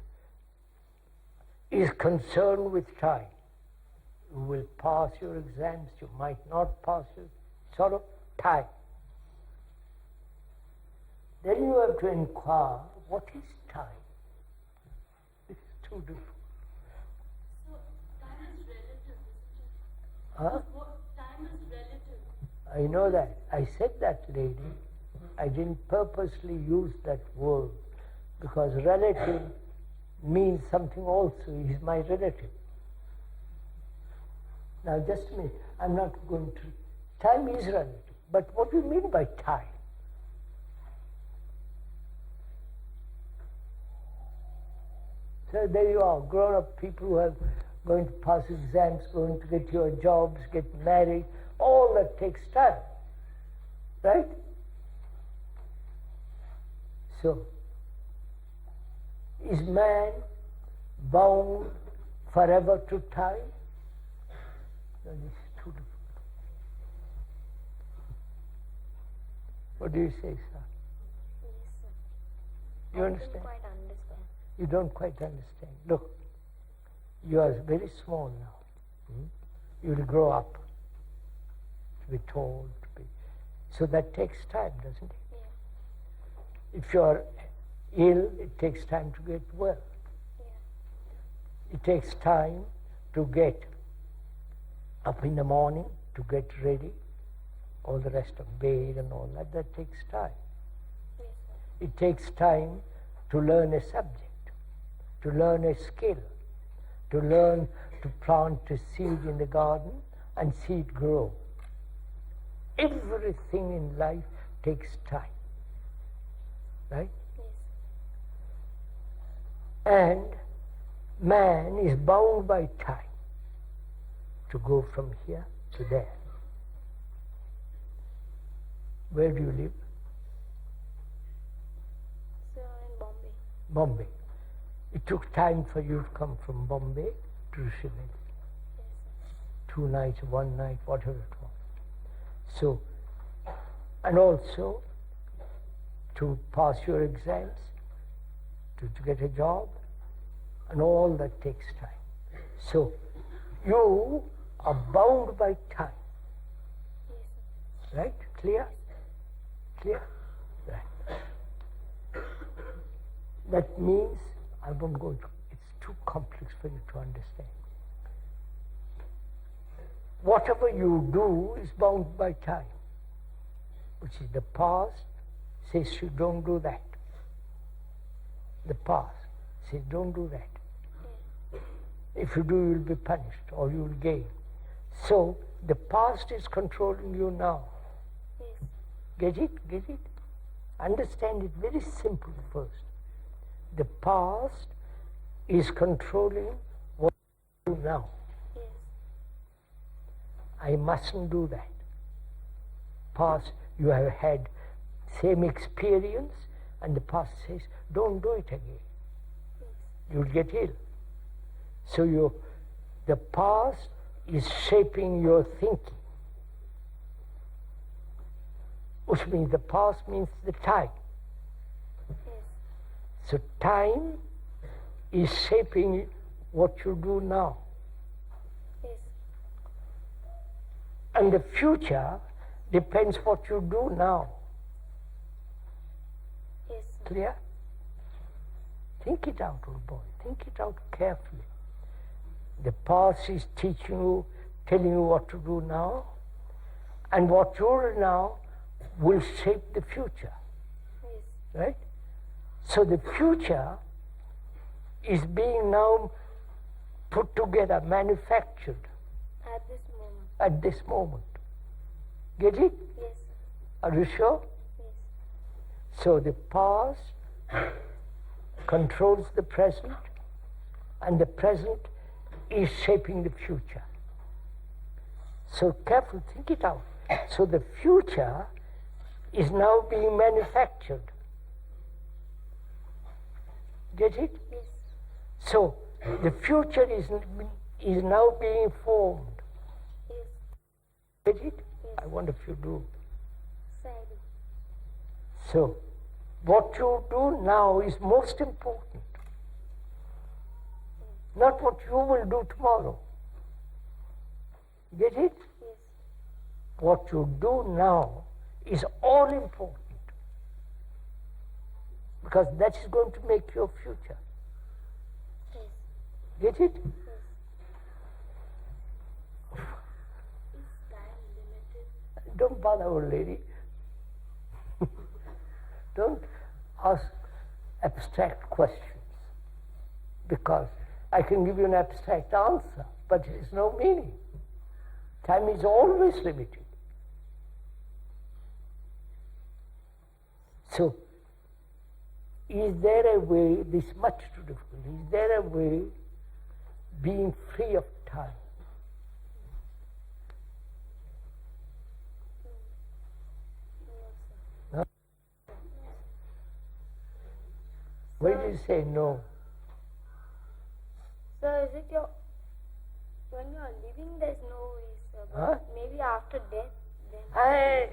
Speaker 1: is concerned with time. You will pass your exams, you might not pass it, sort of time. Then you have to inquire, what is time? It's too difficult.
Speaker 3: So, time is relative, isn't it?
Speaker 1: Huh?
Speaker 3: Time is relative.
Speaker 1: I know that. I said that, lady. I didn't purposely use that word because relative means something also. He's my relative. Now, just a minute. I'm not going to... Time is relative. But what do you mean by time? So there you are, grown-up people who are going to pass exams, going to get your jobs, get married. All that takes time, right? So, Is man bound forever to time? No, this is too difficult. What do you say, sir?
Speaker 2: Yes, sir.
Speaker 1: You
Speaker 2: I
Speaker 1: understand?
Speaker 2: didn't quite understand.
Speaker 1: You don't quite understand. Look, you are very small now. You will grow up to be told, to be. So that takes time, doesn't it?
Speaker 2: Yeah.
Speaker 1: If you are ill, it takes time to get well.
Speaker 2: Yeah.
Speaker 1: It takes time to get up in the morning, to get ready, all the rest of bed and all that. That takes time.
Speaker 2: Yes, sir.
Speaker 1: It takes time to learn a subject, to learn a skill, to learn to plant a seed in the garden and see it grow. Everything in life takes time, right?
Speaker 2: Yes.
Speaker 1: And man is bound by time to go from here to there. Where do you live?
Speaker 2: Sir, in Bombay.
Speaker 1: Bombay. It took time for you to come from Bombay to Rishi Valley.
Speaker 2: Yes, sir.
Speaker 1: 2 nights, 1 night, whatever it was. So, and also to pass your exams, to get a job, and all that takes time. So, you are bound by time.
Speaker 2: Yes, sir.
Speaker 1: Right? Clear? Clear? Right. That means, I won't go into, it's too complex for you to understand. Whatever you do is bound by time, which is the past says you don't do that. The past says don't do that. If you do, you will be punished or you will gain. So the past is controlling you now.
Speaker 2: Yes.
Speaker 1: Get it? Get it? Understand it very simple first. The past is controlling what you do now.
Speaker 2: Yes.
Speaker 1: I mustn't do that. Past, you have had same experience, and the past says, don't do it again.
Speaker 2: Yes.
Speaker 1: You'll get ill. So the past is shaping your thinking. Which means the past means the time.
Speaker 2: Yes.
Speaker 1: So time is shaping what you do now.
Speaker 2: Yes.
Speaker 1: And the future depends what you do now.
Speaker 2: Yes, sir.
Speaker 1: Clear? Think it out, old boy. Think it out carefully. The past is teaching you, telling you what to do now, and what you do now will shape the future.
Speaker 2: Yes.
Speaker 1: Right? So the future is being now put together, manufactured
Speaker 2: At this moment.
Speaker 1: at this moment. Get it?
Speaker 2: Yes, sir.
Speaker 1: Are you sure?
Speaker 2: Yes.
Speaker 1: So the past controls the present, and the present is shaping the future. So careful, think it out. So the future is now being manufactured. Get it?
Speaker 2: Yes.
Speaker 1: So the future is now being formed.
Speaker 2: Yes.
Speaker 1: Get it?
Speaker 2: Yes.
Speaker 1: I wonder if you do.
Speaker 2: Sir, I do.
Speaker 1: So what you do now is most important. Not what you will do tomorrow. Get it?
Speaker 2: Yes.
Speaker 1: What you do now is all important. Because that is going to make your future.
Speaker 2: Yes.
Speaker 1: Get it?
Speaker 2: Yes. Is time limited?
Speaker 1: Don't bother, old lady. Don't ask abstract questions. Because I can give you an abstract answer, but it has no meaning. Time is always limited. So, is there a way, this is much too difficult, is there a way being free of time?
Speaker 2: No, sir.
Speaker 1: Why do you say no? Huh?
Speaker 2: Maybe after death, then.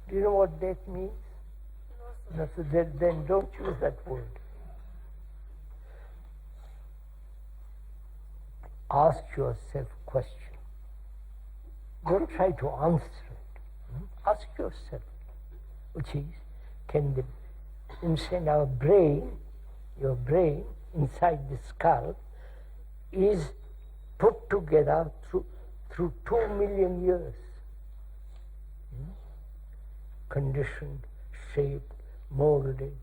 Speaker 1: Do you know what death means?
Speaker 2: No, sir.
Speaker 1: No, so then don't use that word. Ask yourself a question. Don't try to answer it. Ask yourself, which is, can the inside our brain, your brain inside the skull, is put together through 2 million years. Conditioned, shaped, molded,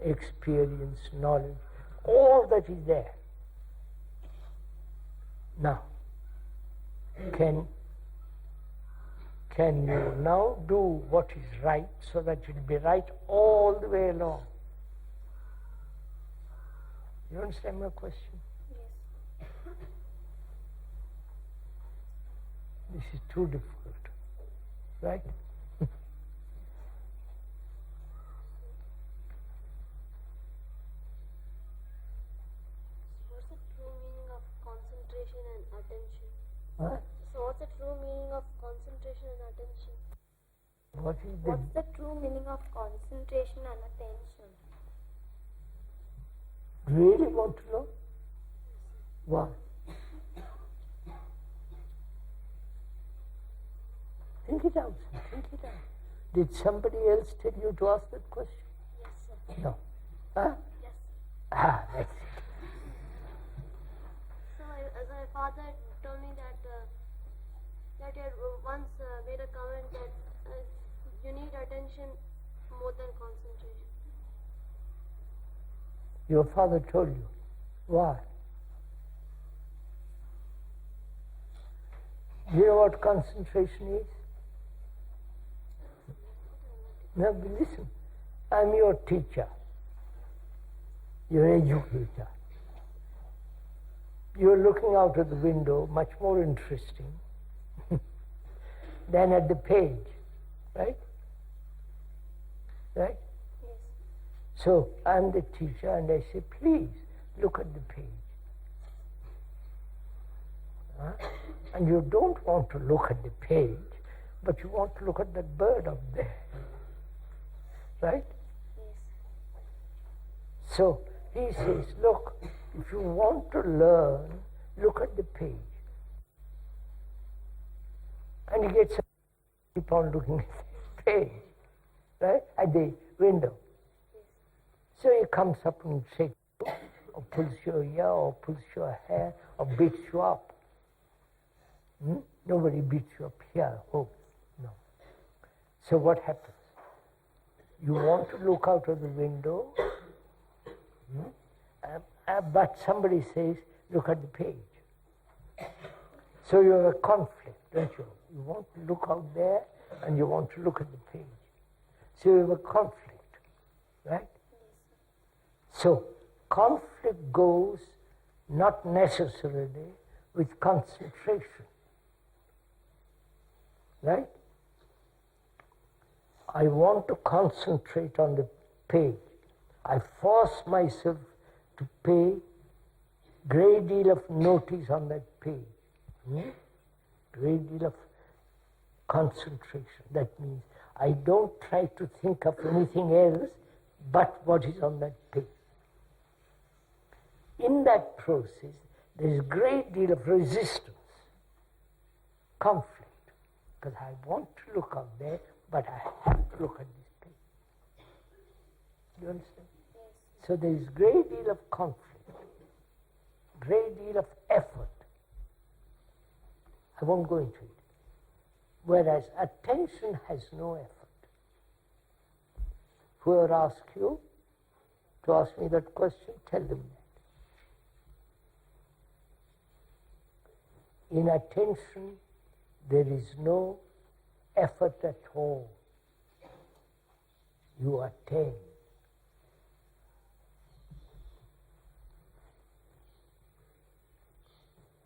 Speaker 1: experience, knowledge, all that is there. Now, can you now do what is right so that it will be right all the way along? You understand my question?
Speaker 2: Yes.
Speaker 1: This is too difficult, right?
Speaker 2: What's the true meaning of concentration and attention?
Speaker 1: Huh?
Speaker 2: So what's the true meaning of concentration and attention?
Speaker 1: What is the
Speaker 2: What's the true meaning of concentration and attention?
Speaker 1: really want to know? Why? Think it out, sir. Think it out. Did somebody else tell you to ask that question?
Speaker 2: Yes, sir.
Speaker 1: No. Huh?
Speaker 2: Yes.
Speaker 1: That's it.
Speaker 2: So as my father told me that that he had once made a comment that you need attention more than concentration.
Speaker 1: Your father told you. Why? Do you know what concentration is? Now listen, I'm your teacher, your educator. You're looking out of the window, much more interesting than at the page, right? Right?
Speaker 2: Yes.
Speaker 1: So I'm the teacher and I say, please look at the page. Huh? And you don't want to look at the page, but you want to look at that bird up there. Right?
Speaker 2: Yes.
Speaker 1: So he says, look, if you want to learn, look at the page. And he gets up, keep on looking at the page, right? At the window. So he comes up and shakes you, or pulls your ear, or pulls your hair, or beats you up. Nobody beats you up here, hope. No. So what happens? You want to look out of the window, but somebody says, look at the page. So you have a conflict, don't you? You want to look out there and you want to look at the page. So you have a conflict, right? So conflict goes not necessarily with concentration, right? I want to concentrate on the page. I force myself to pay great deal of notice on that page. Great deal of concentration. That means I don't try to think of anything else but what is on that page. In that process, there is a great deal of resistance, conflict, because I want to look out there, but I have to look at this page. Do you understand?
Speaker 2: Yes.
Speaker 1: So there is a great deal of conflict, great deal of effort. I won't go into it. Whereas attention has no effort. Whoever asks you to ask me that question, tell them that. In attention, there is no effort at all. You attain.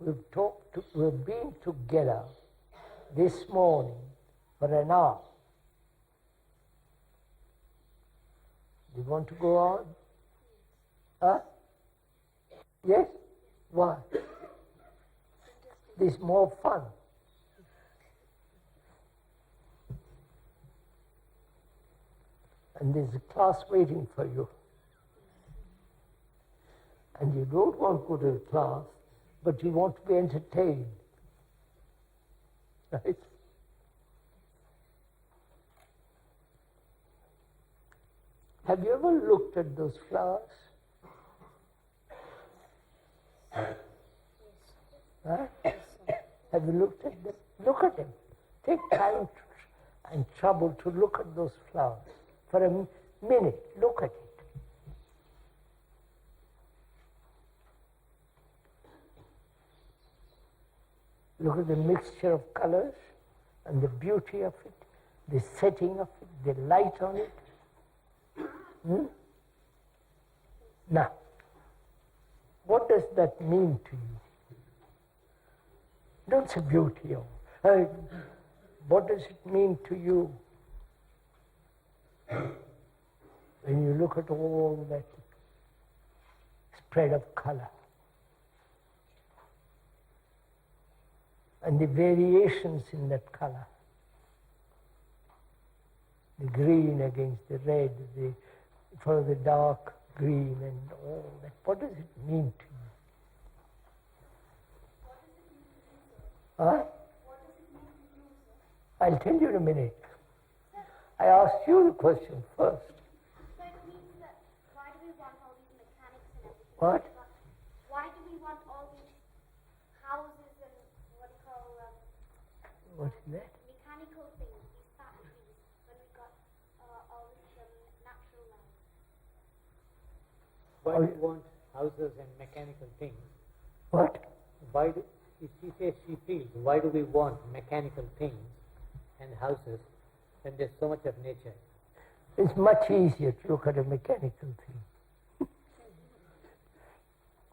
Speaker 1: We've been together this morning for an hour. Do you want to go on? Huh? Yes? Why? This is more fun. and there's a class waiting for you. And you don't want to go to the class, but you want to be entertained. Right? Have you ever looked at those flowers? Huh? Have you looked at them? Look at them. Take time and trouble to look at those flowers. For a minute, look at it. Look at the mixture of colors and the beauty of it, the setting of it, the light on it. Now, what does that mean to you? Don't say beauty. What does it mean to you? When you look at all that spread of color and the variations in that color, the green against the red, the further dark green and all that, what does it mean to you? Huh? I'll tell you in a minute. I asked you the question first.
Speaker 2: So it means that why do we want all these mechanics and everything?
Speaker 1: What?
Speaker 2: Why do we want all these houses and what do you call
Speaker 1: What's that?
Speaker 2: mechanical things, these factories, when we got all this natural land?
Speaker 4: Why do you want houses and mechanical things?
Speaker 1: What?
Speaker 4: Why do, if she says she feels, why do we want mechanical things and houses when there's so much of nature?
Speaker 1: It's much easier to look at a mechanical thing.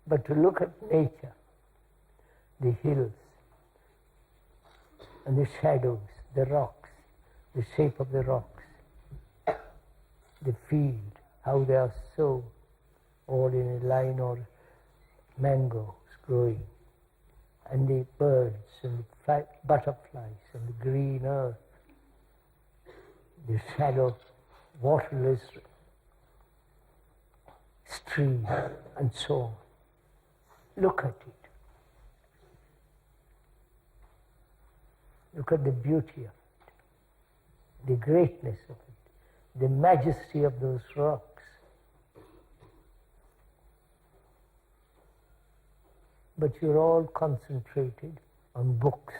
Speaker 1: But to look at nature, the hills, and the shadows, the rocks, the shape of the rocks, the field, how they are so all in a line or mangoes growing, and the birds and the butterflies and the green earth, the shadow, waterless stream, and so on. Look at it. Look at the beauty of it, the greatness of it, the majesty of those rocks. But you're all concentrated on books.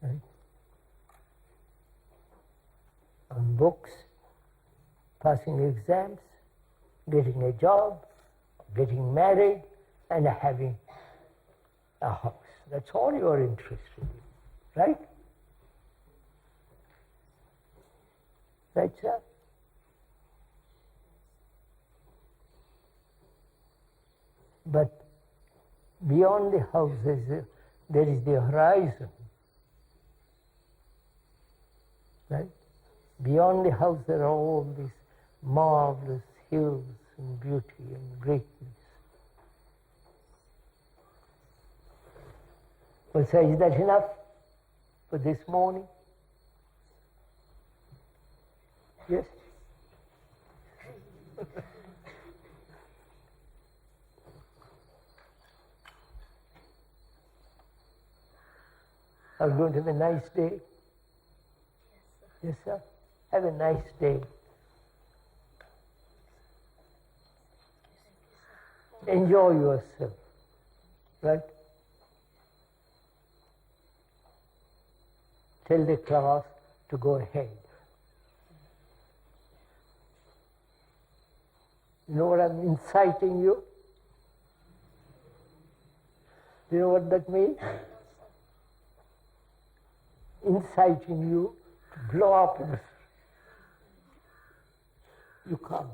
Speaker 1: Right? On books, passing exams, getting a job, getting married, and having a house. That's all you're interested in, right? Right, sir? But beyond the houses, there is the horizon. Right? Beyond the house, there are all these marvelous hills and beauty and greatness. Well, sir, is that enough for this morning? Yes? Are you going to have a nice day? Yes, sir. Have a nice day. Enjoy yourself. Right? Tell the class to go ahead. You know what I'm inciting you? Do you know what that means? Inciting you to blow up. You can't.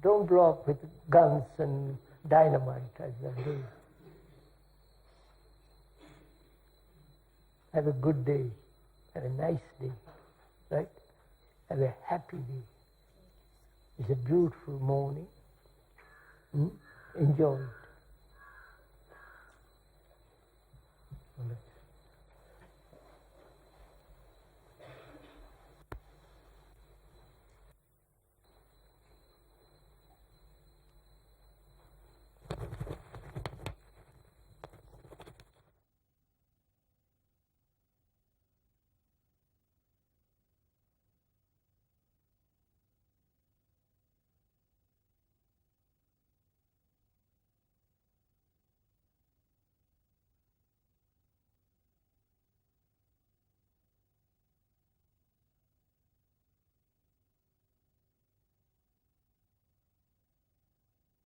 Speaker 1: Don't blow up with guns and dynamite as they're doing. Have a good day. Have a nice day. Right? Have a happy day. It's a beautiful morning. Enjoy it.